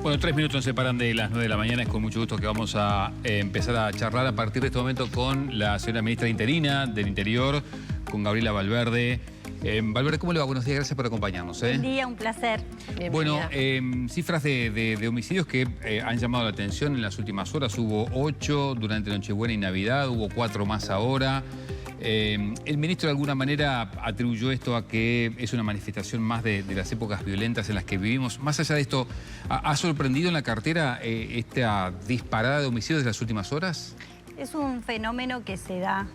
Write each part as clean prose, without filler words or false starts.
Bueno, 3 minutos nos separan de las 9 de la mañana. Es con mucho gusto que vamos a empezar a charlar a partir de este momento con la señora ministra interina del Interior, con Gabriela Valverde. Valverde, ¿cómo le va? Buenos días, gracias por acompañarnos. Buen día, un placer. Bienvenida. Bueno, cifras de homicidios que han llamado la atención en las últimas horas. Hubo 8 durante Nochebuena y Navidad, hubo 4 más ahora. El ministro de alguna manera atribuyó esto a que es una manifestación más de las épocas violentas en las que vivimos. Más allá de esto, ¿ha sorprendido en la cartera esta disparada de homicidios de las últimas horas? Es un fenómeno que se da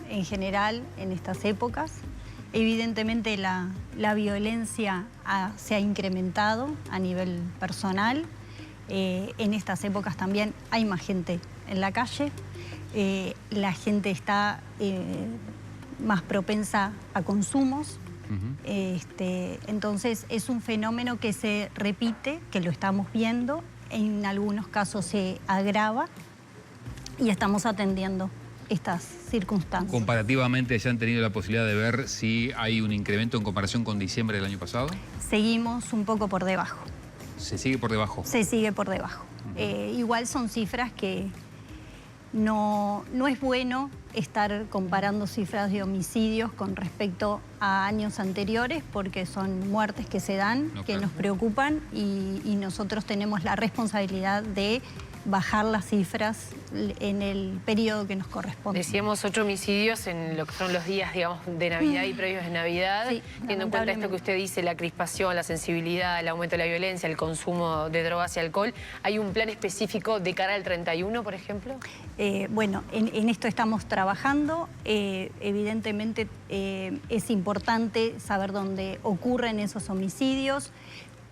en general en estas épocas. Evidentemente la violencia se ha incrementado a nivel personal. En estas épocas también hay más gente en la calle. La gente está más propensa a consumos. Entonces es un fenómeno que se repite, que lo estamos viendo, en algunos casos se agrava y estamos atendiendo estas circunstancias. ¿Comparativamente ya han tenido la posibilidad de ver si hay un incremento en comparación con diciembre del año pasado? Seguimos un poco por debajo. ¿Se sigue por debajo? Se sigue por debajo. Igual son cifras que no es bueno estar comparando cifras de homicidios con respecto a años anteriores, porque son muertes que se dan, que nos preocupan y nosotros tenemos la responsabilidad de bajar las cifras en el periodo que nos corresponde. Decíamos 8 homicidios en lo que son los días, digamos, de Navidad y previos de Navidad. Sí, teniendo en cuenta esto que usted dice, la crispación, la sensibilidad, el aumento de la violencia, el consumo de drogas y alcohol, ¿hay un plan específico de cara al 31, por ejemplo? Bueno, en esto estamos trabajando. Evidentemente es importante saber dónde ocurren esos homicidios,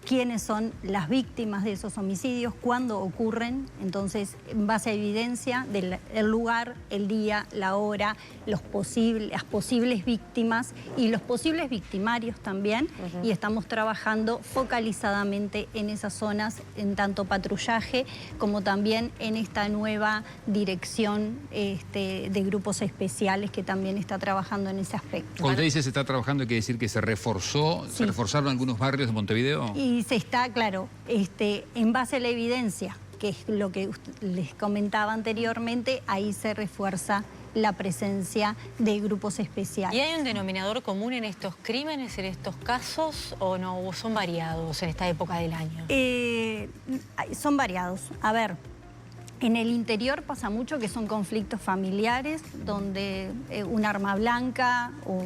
quiénes son las víctimas de esos homicidios, cuándo ocurren. Entonces, en base a evidencia del lugar, el día, la hora, las posibles víctimas y los posibles victimarios también. Y estamos trabajando focalizadamente en esas zonas, en tanto patrullaje como también en esta nueva dirección de grupos especiales que también está trabajando en ese aspecto. Cuando usted dice se está trabajando, ¿quiere decir que se reforzó? Sí. ¿Se reforzaron algunos barrios de Montevideo? Y se está, claro, en base a la evidencia, que es lo que les comentaba anteriormente, ahí se refuerza la presencia de grupos especiales. ¿Y hay un denominador común en estos crímenes, en estos casos, o no? ¿O son variados en esta época del año? Son variados. A ver, en el interior pasa mucho que son conflictos familiares, donde un arma blanca o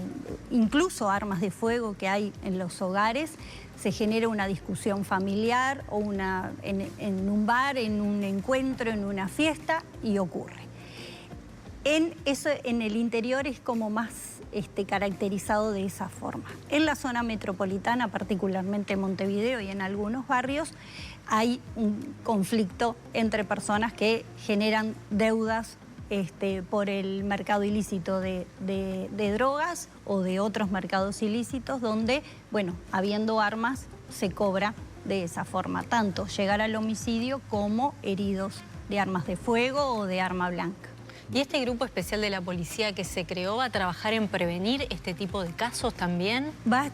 incluso armas de fuego que hay en los hogares, se genera una discusión familiar o en un bar, en un encuentro, en una fiesta, y ocurre. En el interior es como más caracterizado de esa forma. En la zona metropolitana, particularmente en Montevideo y en algunos barrios, hay un conflicto entre personas que generan deudas por el mercado ilícito de drogas o de otros mercados ilícitos donde, bueno, habiendo armas, se cobra de esa forma, tanto llegar al homicidio como heridos de armas de fuego o de arma blanca. ¿Y este grupo especial de la policía que se creó va a trabajar en prevenir este tipo de casos también? Va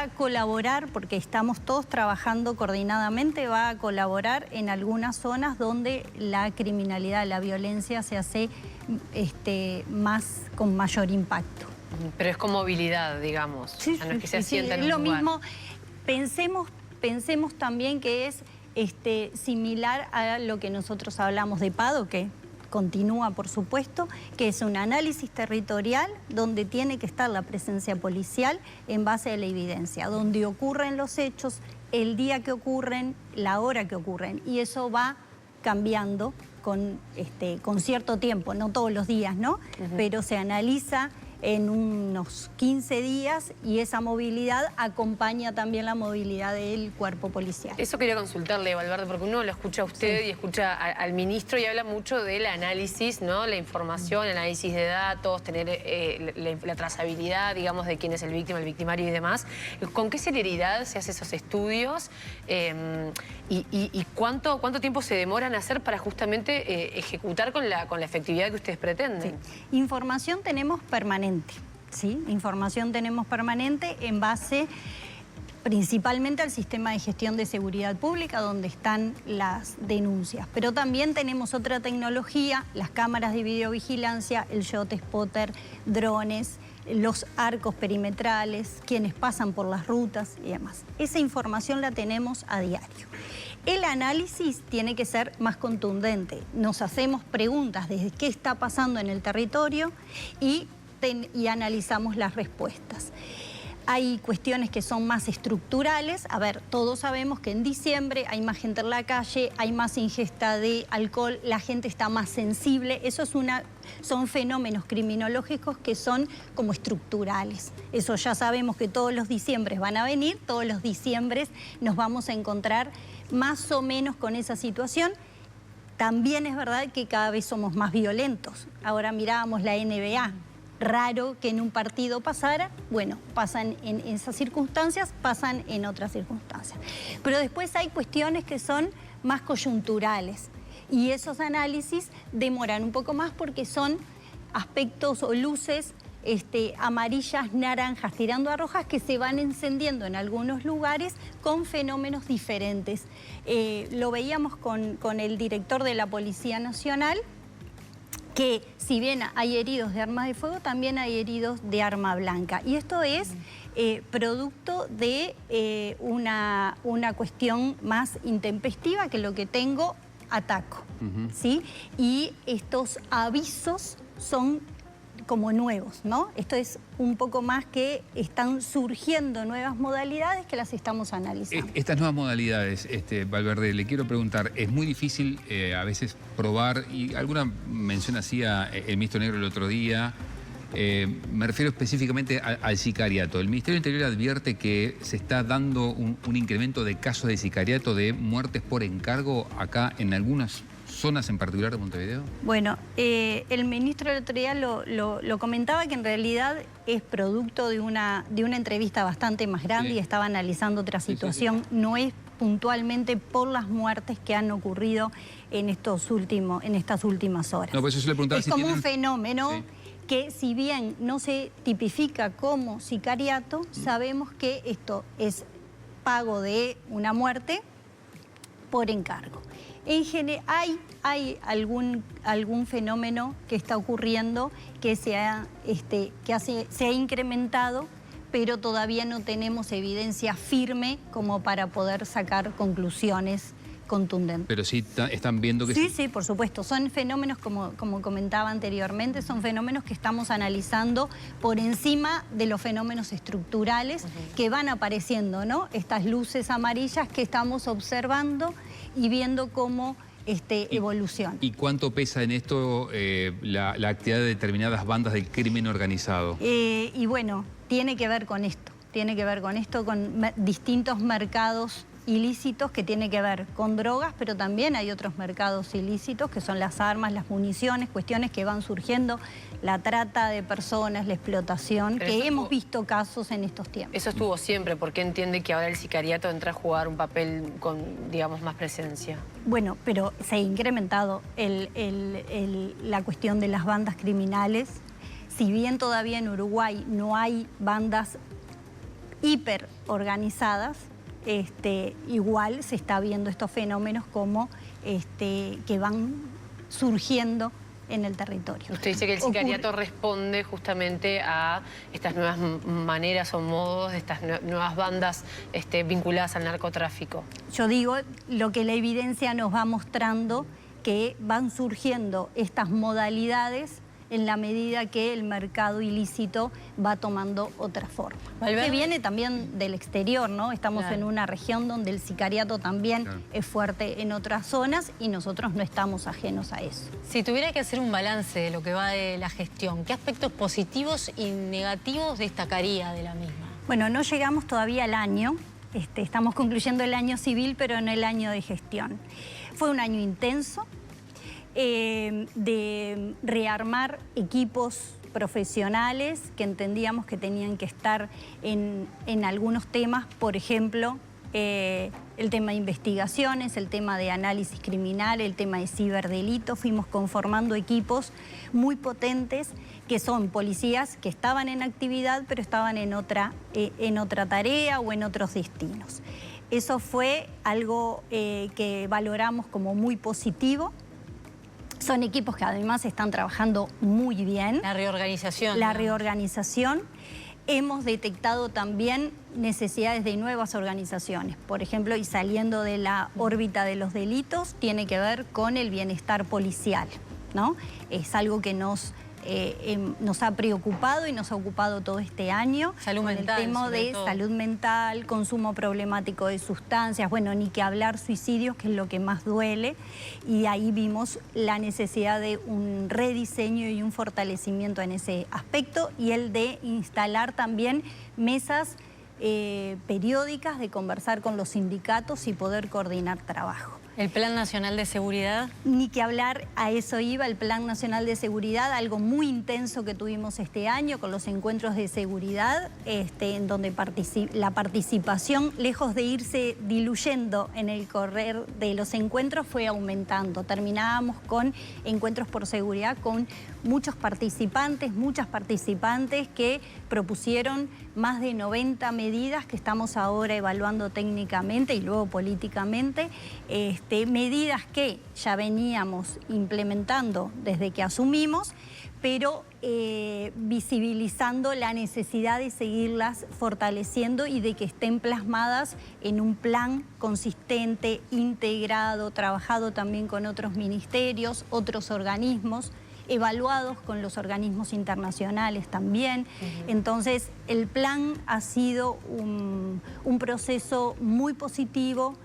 a colaborar, porque estamos todos trabajando coordinadamente, va a colaborar en algunas zonas donde la criminalidad, la violencia se hace con mayor impacto. Pero es con movilidad, digamos. Sí, no es que se asienta en un lo lugar. mismo. Pensemos también que es similar a lo que nosotros hablamos de PADO, que continúa, por supuesto, que es un análisis territorial donde tiene que estar la presencia policial en base a la evidencia, donde ocurren los hechos, el día que ocurren, la hora que ocurren, y eso va cambiando con cierto tiempo, no todos los días, ¿no? Pero se analiza en unos 15 días y esa movilidad acompaña también la movilidad del cuerpo policial. Eso quería consultarle, Valverde, porque uno lo escucha a usted y escucha al ministro y habla mucho del análisis, ¿no? La información, el análisis de datos, tener la trazabilidad, digamos, de quién es el víctima, el victimario y demás. ¿Con qué celeridad se hacen esos estudios? ¿Y cuánto tiempo se demoran a hacer para justamente ejecutar con la efectividad que ustedes pretenden? Sí. Información tenemos permanente, ¿sí? Información tenemos permanente en base principalmente al sistema de gestión de seguridad pública, donde están las denuncias. Pero también tenemos otra tecnología, las cámaras de videovigilancia, el shot spotter, drones, los arcos perimetrales, quienes pasan por las rutas y demás. Esa información la tenemos a diario. El análisis tiene que ser más contundente. Nos hacemos preguntas de qué está pasando en el territorio y analizamos las respuestas. Hay cuestiones que son más estructurales. A ver, todos sabemos que en diciembre hay más gente en la calle, hay más ingesta de alcohol, la gente está más sensible. Eso son fenómenos criminológicos que son como estructurales. Eso ya sabemos que todos los diciembres van a venir, todos los diciembres nos vamos a encontrar más o menos con esa situación. También es verdad que cada vez somos más violentos. Ahora mirábamos la NBA. Raro que en un partido pasara, bueno, pasan en esas circunstancias, pasan en otras circunstancias. Pero después hay cuestiones que son más coyunturales y esos análisis demoran un poco más porque son aspectos o luces amarillas, naranjas, tirando a rojas que se van encendiendo en algunos lugares con fenómenos diferentes. Lo veíamos con el director de la Policía Nacional, que si bien hay heridos de armas de fuego, también hay heridos de arma blanca. Y esto es producto de una cuestión más intempestiva, que lo que tengo, ataco. ¿Sí? Y estos avisos son como nuevos, ¿no? Esto es un poco más que están surgiendo nuevas modalidades que las estamos analizando. Estas nuevas modalidades, Valverde, le quiero preguntar, es muy difícil a veces probar, y alguna mención hacía el ministro Negro el otro día, me refiero específicamente al sicariato. El Ministerio del Interior advierte que se está dando un incremento de casos de sicariato, de muertes por encargo acá en algunas zonas en particular de Montevideo. Bueno, el ministro el otro día lo comentaba, que en realidad es producto de una entrevista bastante más grande, sí, y estaba analizando otra situación. Sí. No es puntualmente por las muertes que han ocurrido en estas últimas horas. No, pues eso le preguntaba es si como tienen... un fenómeno, sí, que si bien no se tipifica como sicariato, sabemos que esto es pago de una muerte por encargo. En general, hay algún fenómeno que está ocurriendo que se ha incrementado, pero todavía no tenemos evidencia firme como para poder sacar conclusiones contundentes. Pero sí están viendo que... Sí, por supuesto. Son fenómenos, como comentaba anteriormente, son fenómenos que estamos analizando por encima de los fenómenos estructurales que van apareciendo, ¿no? Estas luces amarillas que estamos observando y viendo cómo evoluciona. ¿Y cuánto pesa en esto la actividad de determinadas bandas del crimen organizado? Y bueno, tiene que ver con esto, con distintos mercados ilícitos que tiene que ver con drogas, pero también hay otros mercados ilícitos que son las armas, las municiones, cuestiones que van surgiendo, la trata de personas, la explotación, pero que hemos visto casos en estos tiempos. Eso estuvo siempre. ¿Por qué entiende que ahora el sicariato entra a jugar un papel con, digamos, más presencia? Bueno, pero se ha incrementado la cuestión de las bandas criminales. Si bien todavía en Uruguay no hay bandas hiper organizadas, igual se está viendo estos fenómenos como que van surgiendo en el territorio. Usted dice que el sicariato responde justamente a estas nuevas maneras o modos, de estas nuevas bandas vinculadas al narcotráfico. Yo digo lo que la evidencia nos va mostrando, que van surgiendo estas modalidades en la medida que el mercado ilícito va tomando otra forma. Que viene también del exterior, ¿no? Estamos en una región donde el sicariato también es fuerte en otras zonas y nosotros no estamos ajenos a eso. Si tuviera que hacer un balance de lo que va de la gestión, ¿qué aspectos positivos y negativos destacaría de la misma? Bueno, no llegamos todavía al año. Estamos concluyendo el año civil, pero no el año de gestión. Fue un año intenso, de rearmar equipos profesionales que entendíamos que tenían que estar en algunos temas, por ejemplo, el tema de investigaciones, el tema de análisis criminal, el tema de ciberdelito. Fuimos conformando equipos muy potentes que son policías que estaban en actividad pero estaban en otra tarea o en otros destinos. Eso fue algo que valoramos como muy positivo. Son equipos que además están trabajando muy bien. La reorganización. La reorganización. Hemos detectado también necesidades de nuevas organizaciones. Por ejemplo, y saliendo de la órbita de los delitos, tiene que ver con el bienestar policial, ¿no? Es algo que nos ha preocupado y nos ha ocupado todo este año. Salud mental, el tema de todo. Salud mental, consumo problemático de sustancias, bueno, ni que hablar suicidios, que es lo que más duele. Y ahí vimos la necesidad de un rediseño y un fortalecimiento en ese aspecto, y el de instalar también mesas periódicas de conversar con los sindicatos y poder coordinar trabajo. ¿El Plan Nacional de Seguridad? Ni que hablar, a eso iba el Plan Nacional de Seguridad, algo muy intenso que tuvimos este año con los encuentros de seguridad, en donde la participación, lejos de irse diluyendo en el correr de los encuentros, fue aumentando. Terminábamos con encuentros por seguridad con muchos participantes, muchas participantes que propusieron más de 90 medidas que estamos ahora evaluando técnicamente y luego políticamente, medidas que ya veníamos implementando desde que asumimos, pero visibilizando la necesidad de seguirlas fortaleciendo y de que estén plasmadas en un plan consistente, integrado, trabajado también con otros ministerios, otros organismos, evaluados con los organismos internacionales también. Entonces, el plan ha sido un proceso muy positivo,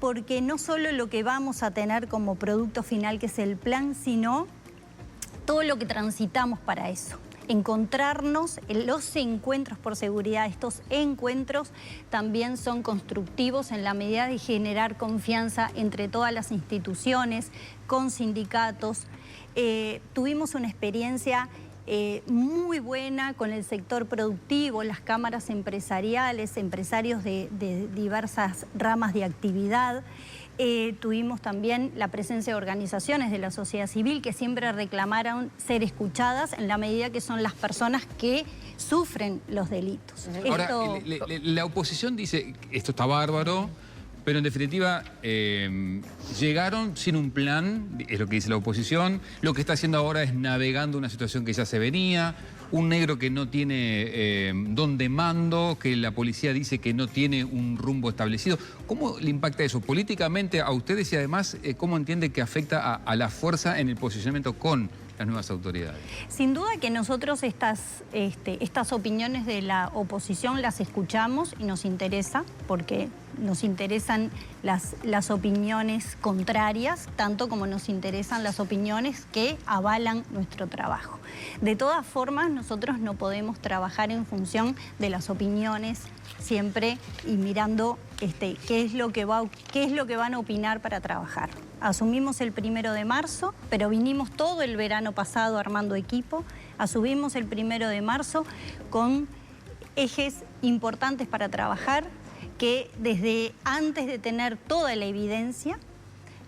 porque no solo lo que vamos a tener como producto final, que es el plan, sino todo lo que transitamos para eso. Encontrarnos en los encuentros por seguridad. Estos encuentros también son constructivos en la medida de generar confianza entre todas las instituciones, con sindicatos. Tuvimos una experiencia muy buena con el sector productivo, las cámaras empresariales, empresarios de diversas ramas de actividad. Tuvimos también la presencia de organizaciones de la sociedad civil que siempre reclamaron ser escuchadas en la medida que son las personas que sufren los delitos. Ahora, la oposición dice, esto está bárbaro, pero en definitiva llegaron sin un plan, es lo que dice la oposición. Lo que está haciendo ahora es navegando una situación que ya se venía, un negro que no tiene dónde mando, que la policía dice que no tiene un rumbo establecido. ¿Cómo le impacta eso políticamente a ustedes y además cómo entiende que afecta a la fuerza en el posicionamiento con las nuevas autoridades? Sin duda que nosotros estas opiniones de la oposición las escuchamos y nos interesa, porque nos interesan las opiniones contrarias, tanto como nos interesan las opiniones que avalan nuestro trabajo. De todas formas, nosotros no podemos trabajar en función de las opiniones siempre y mirando qué es lo que van a opinar para trabajar. Asumimos el 1 de marzo, pero vinimos todo el verano pasado armando equipo. Asumimos el 1 de marzo con ejes importantes para trabajar, que desde antes de tener toda la evidencia,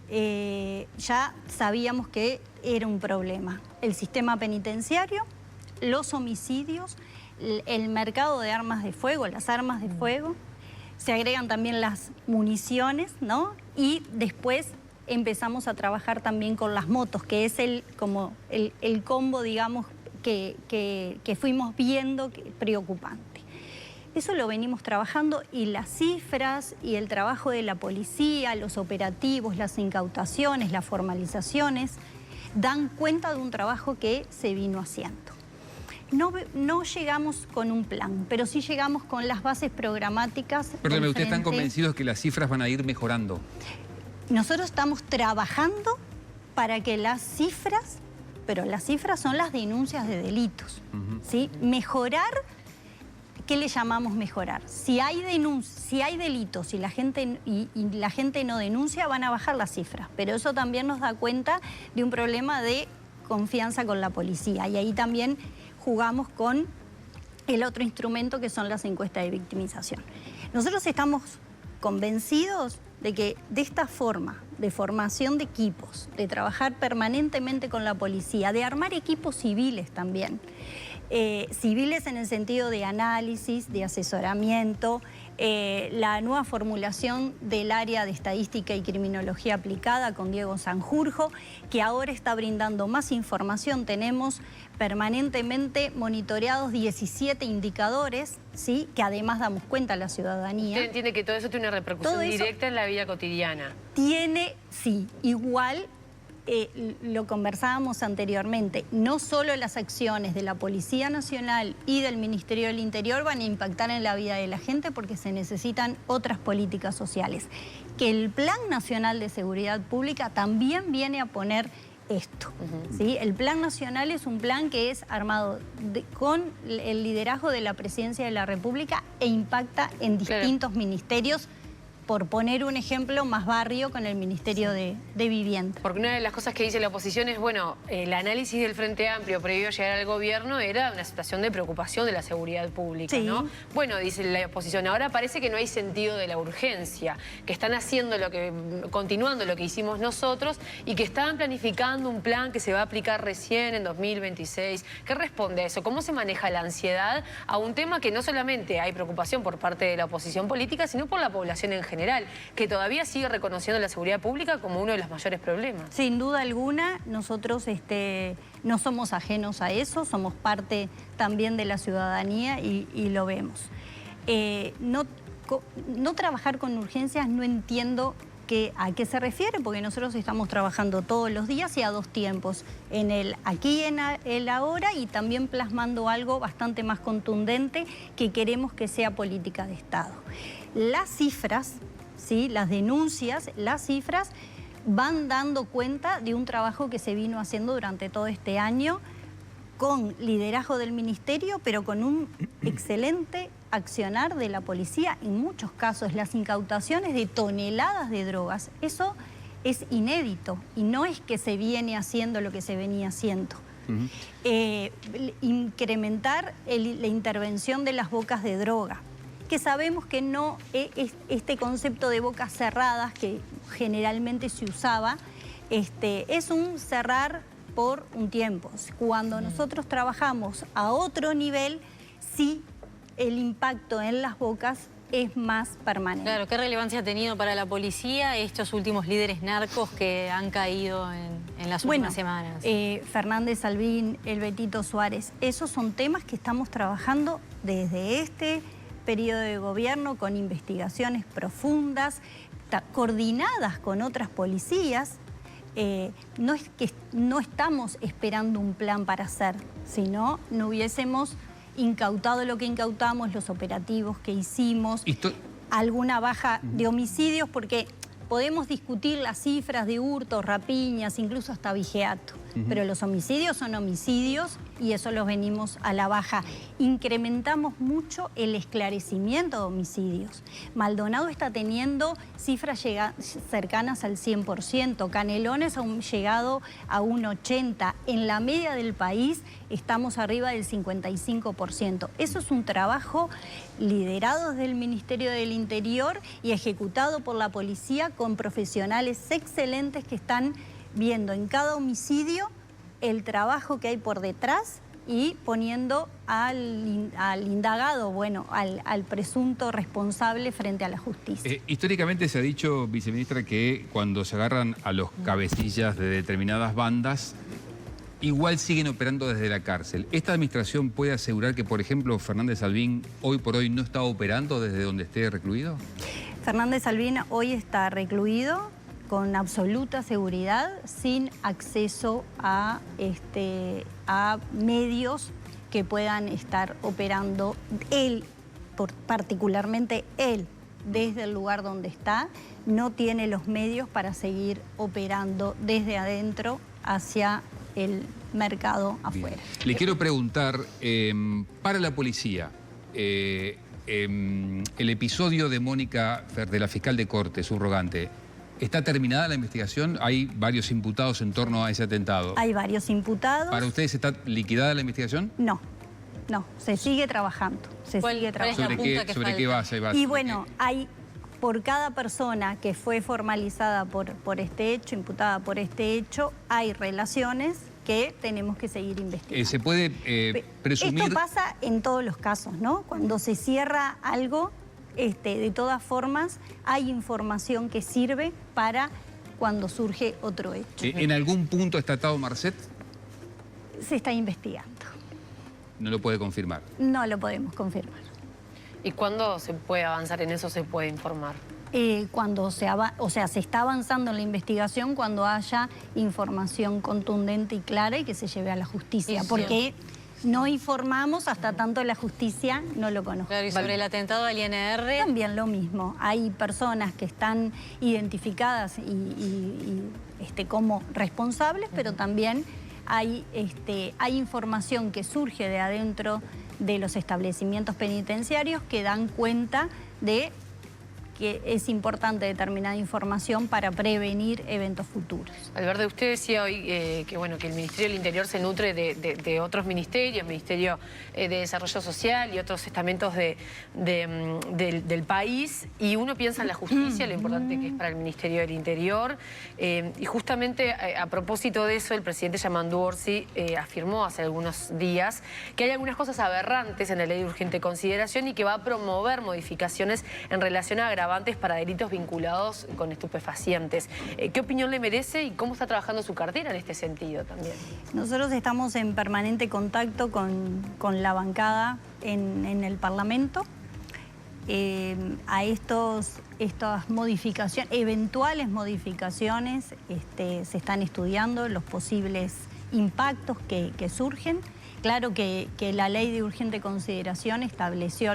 ya sabíamos que era un problema. El sistema penitenciario, los homicidios, el mercado de armas de fuego, las armas de fuego, se agregan también las municiones, ¿no? Y después empezamos a trabajar también con las motos, que es el combo, digamos, que fuimos viendo preocupante. Eso lo venimos trabajando, y las cifras y el trabajo de la policía, los operativos, las incautaciones, las formalizaciones, dan cuenta de un trabajo que se vino haciendo. No llegamos con un plan, pero sí llegamos con las bases programáticas. Perdóneme, ¿ustedes están convencidos que las cifras van a ir mejorando? Nosotros estamos trabajando para que las cifras, pero las cifras son las denuncias de delitos, ¿sí? Mejorar, ¿qué le llamamos mejorar? Si hay delitos y la gente no denuncia, van a bajar las cifras, pero eso también nos da cuenta de un problema de confianza con la policía, y ahí también jugamos con el otro instrumento que son las encuestas de victimización. Nosotros estamos convencidos de que de esta forma de formación de equipos, de trabajar permanentemente con la policía, de armar equipos civiles también, civiles en el sentido de análisis, de asesoramiento, la nueva formulación del área de estadística y criminología aplicada con Diego Sanjurjo, que ahora está brindando más información. Tenemos permanentemente monitoreados 17 indicadores, ¿sí?, que además damos cuenta a la ciudadanía. ¿Usted entiende que todo eso tiene una repercusión directa en la vida cotidiana? Tiene, sí, igual. Lo conversábamos anteriormente, no solo las acciones de la Policía Nacional y del Ministerio del Interior van a impactar en la vida de la gente porque se necesitan otras políticas sociales. Que el Plan Nacional de Seguridad Pública también viene a poner esto. ¿Sí? El Plan Nacional es un plan que es armado con el liderazgo de la Presidencia de la República e impacta en distintos ministerios. Por poner un ejemplo, más barrio con el Ministerio de Vivienda. Porque una de las cosas que dice la oposición es, bueno, el análisis del Frente Amplio previo a llegar al gobierno era una situación de preocupación de la seguridad pública, ¿no? Bueno, dice la oposición, ahora parece que no hay sentido de la urgencia, que están haciendo continuando lo que hicimos nosotros y que estaban planificando un plan que se va a aplicar recién en 2026. ¿Qué responde a eso? ¿Cómo se maneja la ansiedad a un tema que no solamente hay preocupación por parte de la oposición política, sino por la población en general, que todavía sigue reconociendo la seguridad pública como uno de los mayores problemas? Sin duda alguna, nosotros no somos ajenos a eso, somos parte también de la ciudadanía y lo vemos. No trabajar con urgencias, no entiendo a qué se refiere, porque nosotros estamos trabajando todos los días y a dos tiempos, en el aquí y en el ahora, y también plasmando algo bastante más contundente que queremos que sea política de Estado. Las cifras, ¿sí?, las denuncias, las cifras van dando cuenta de un trabajo que se vino haciendo durante todo este año con liderazgo del Ministerio, pero con un excelente accionar de la policía. En muchos casos, las incautaciones de toneladas de drogas, eso es inédito y no es que se viene haciendo lo que se venía haciendo. Incrementar la intervención de las bocas de droga, que sabemos que no es este concepto de bocas cerradas que generalmente se usaba, es un cerrar por un tiempo. Cuando nosotros trabajamos a otro nivel, sí, el impacto en las bocas es más permanente. Claro, ¿qué relevancia ha tenido para la policía estos últimos líderes narcos que han caído en las últimas semanas? Fernández Albín, el Betito Suárez, esos son temas que estamos trabajando desde este periodo de gobierno con investigaciones profundas, coordinadas con otras policías. No es que no estamos esperando un plan para hacer, sino no hubiésemos incautado lo que incautamos, los operativos que hicimos, alguna baja de homicidios, porque podemos discutir las cifras de hurtos, rapiñas, incluso hasta vigiato, pero los homicidios son homicidios y eso los venimos a la baja. Incrementamos mucho el esclarecimiento de homicidios. Maldonado está teniendo cifras cercanas al 100%, Canelones han llegado a un 80%. En la media del país estamos arriba del 55%. Eso es un trabajo liderado desde el Ministerio del Interior y ejecutado por la policía con profesionales excelentes que están viendo en cada homicidio el trabajo que hay por detrás y poniendo al indagado, bueno, al presunto responsable frente a la justicia. Históricamente se ha dicho, viceministra, que cuando se agarran a los cabecillas de determinadas bandas, igual siguen operando desde la cárcel. ¿Esta administración puede asegurar que, por ejemplo, Fernández Albín hoy por hoy no está operando desde donde esté recluido? Fernández Albín hoy está recluido con absoluta seguridad, sin acceso a medios que puedan estar operando él, particularmente él, desde el lugar donde está, no tiene los medios para seguir operando desde adentro hacia el mercado afuera. Le quiero preguntar, para la policía, el episodio de Mónica, de la fiscal de corte, subrogante, ¿está terminada la investigación? ¿Hay varios imputados en torno a ese atentado? Hay varios imputados. ¿Para ustedes está liquidada la investigación? No, se sigue trabajando. ¿Sobre qué base va? Y bueno, por cada persona que fue formalizada por este hecho, imputada por este hecho, hay relaciones que tenemos que seguir investigando. ¿Se puede presumir? Esto pasa en todos los casos, ¿no? Cuando se cierra algo, de todas formas, hay información que sirve para cuando surge otro hecho. ¿En algún punto está atado Marcet? Se está investigando. No lo puede confirmar. No lo podemos confirmar. ¿Y cuándo se puede avanzar en eso, se puede informar? Cuando se está avanzando en la investigación cuando haya información contundente y clara y que se lleve a la justicia. Sí. Porque no informamos hasta tanto la justicia no lo conozca. Claro, y sobre el atentado al INR... También lo mismo. Hay personas que están identificadas como responsables, pero también hay información que surge de adentro de los establecimientos penitenciarios que dan cuenta de que es importante determinada información para prevenir eventos futuros. Alberto, usted decía hoy que el Ministerio del Interior se nutre de otros ministerios, Ministerio de Desarrollo Social y otros estamentos del país, y uno piensa en la justicia, lo importante que es para el Ministerio del Interior, y justamente a propósito de eso, el presidente Yamandu Orsi afirmó hace algunos días que hay algunas cosas aberrantes en la ley de urgente consideración y que va a promover modificaciones en relación a agravantes para delitos vinculados con estupefacientes. ¿Qué opinión le merece y cómo está trabajando su cartera en este sentido también? Nosotros estamos en permanente contacto con la bancada en el Parlamento. A estas modificaciones, eventuales modificaciones, se están estudiando los posibles impactos que surgen. Claro que la ley de urgente consideración estableció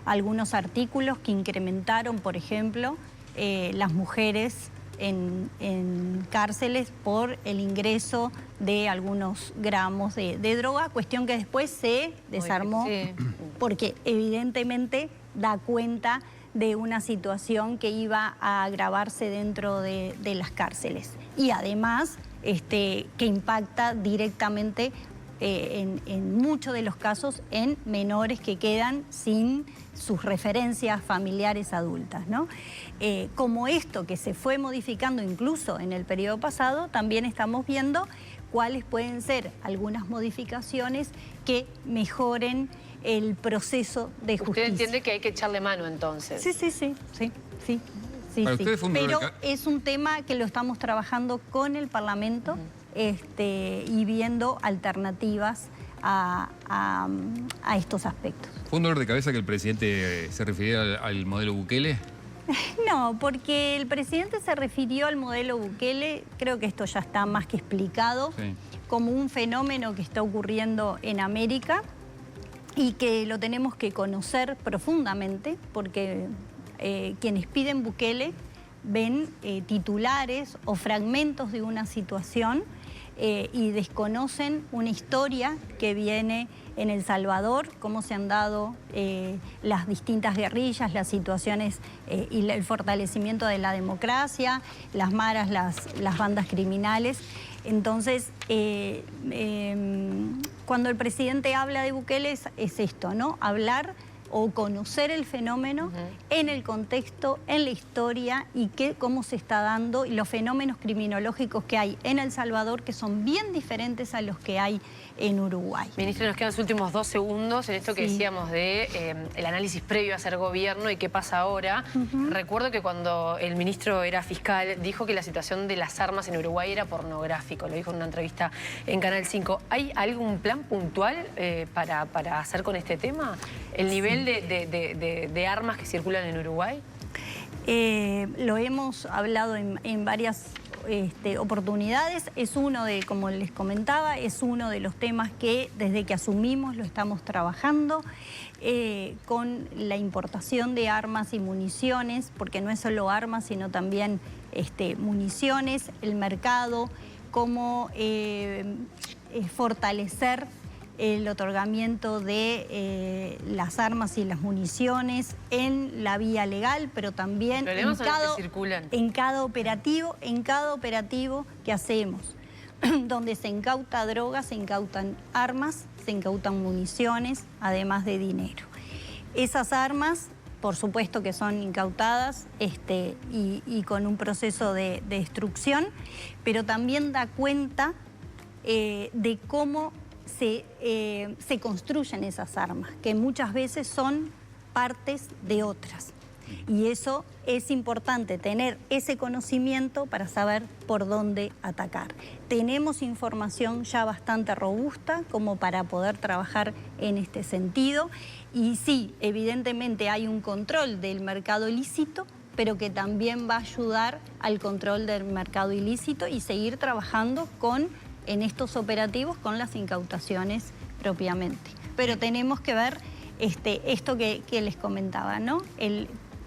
algunos artículos que incrementaron, por ejemplo, las mujeres en cárceles por el ingreso de algunos gramos de droga, cuestión que después se desarmó porque evidentemente da cuenta de una situación que iba a agravarse dentro de las cárceles y además que impacta directamente en muchos de los casos en menores que quedan sin sus referencias familiares adultas, ¿no? Como esto que se fue modificando incluso en el periodo pasado, también estamos viendo cuáles pueden ser algunas modificaciones que mejoren el proceso de justicia. ¿Usted entiende que hay que echarle mano entonces? Sí. Pero es un tema que lo estamos trabajando con el Parlamento y viendo alternativas a estos aspectos. ¿Fue un dolor de cabeza que el presidente se refiriera al modelo Bukele? No, porque el presidente se refirió al modelo Bukele, creo que esto ya está más que explicado, como un fenómeno que está ocurriendo en América y que lo tenemos que conocer profundamente, porque quienes piden Bukele ven titulares o fragmentos de una situación y desconocen una historia que viene en El Salvador, cómo se han dado las distintas guerrillas, las situaciones y el fortalecimiento de la democracia, las maras, las bandas criminales. Entonces, cuando el presidente habla de Bukele es esto, ¿no? Hablar o conocer el fenómeno en el contexto, en la historia y cómo se está dando y los fenómenos criminológicos que hay en El Salvador que son bien diferentes a los que hay en Uruguay. Ministra, nos quedan los últimos 2 segundos en esto que decíamos de el análisis previo a ser gobierno y qué pasa ahora. Recuerdo que cuando el ministro era fiscal dijo que la situación de las armas en Uruguay era pornográfico, lo dijo en una entrevista en Canal 5. ¿Hay algún plan puntual para hacer con este tema? ¿El nivel de armas que circulan en Uruguay? Lo hemos hablado en varias oportunidades. Es uno de, como les comentaba, es uno de los temas que desde que asumimos lo estamos trabajando con la importación de armas y municiones, porque no es solo armas, sino también municiones, el mercado, cómo fortalecer el otorgamiento de las armas y las municiones en la vía legal, pero también en cada operativo que hacemos, donde se incauta droga, se incautan armas, se incautan municiones, además de dinero. Esas armas por supuesto que son incautadas y con un proceso de destrucción, pero también da cuenta de cómo se construyen esas armas, que muchas veces son partes de otras. Y eso es importante, tener ese conocimiento para saber por dónde atacar. Tenemos información ya bastante robusta como para poder trabajar en este sentido. Y sí, evidentemente hay un control del mercado ilícito, pero que también va a ayudar al control del mercado ilícito y seguir trabajando en estos operativos con las incautaciones propiamente. Pero tenemos que ver esto que les comentaba, ¿no?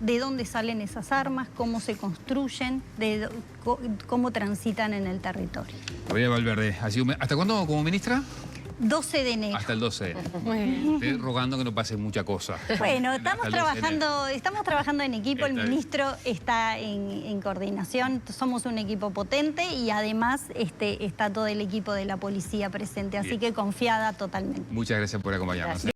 De dónde salen esas armas, cómo se construyen, cómo transitan en el territorio. Gabriela Valverde, ¿hasta cuándo como ministra? 12 de enero. Hasta el 12 de enero. Muy bien. Estoy rogando que no pase mucha cosa. Bueno, Hasta estamos trabajando en equipo, el ministro está en coordinación, somos un equipo potente y además está todo el equipo de la policía presente, así Bien. que confiada totalmente. Muchas gracias por acompañarnos. Gracias.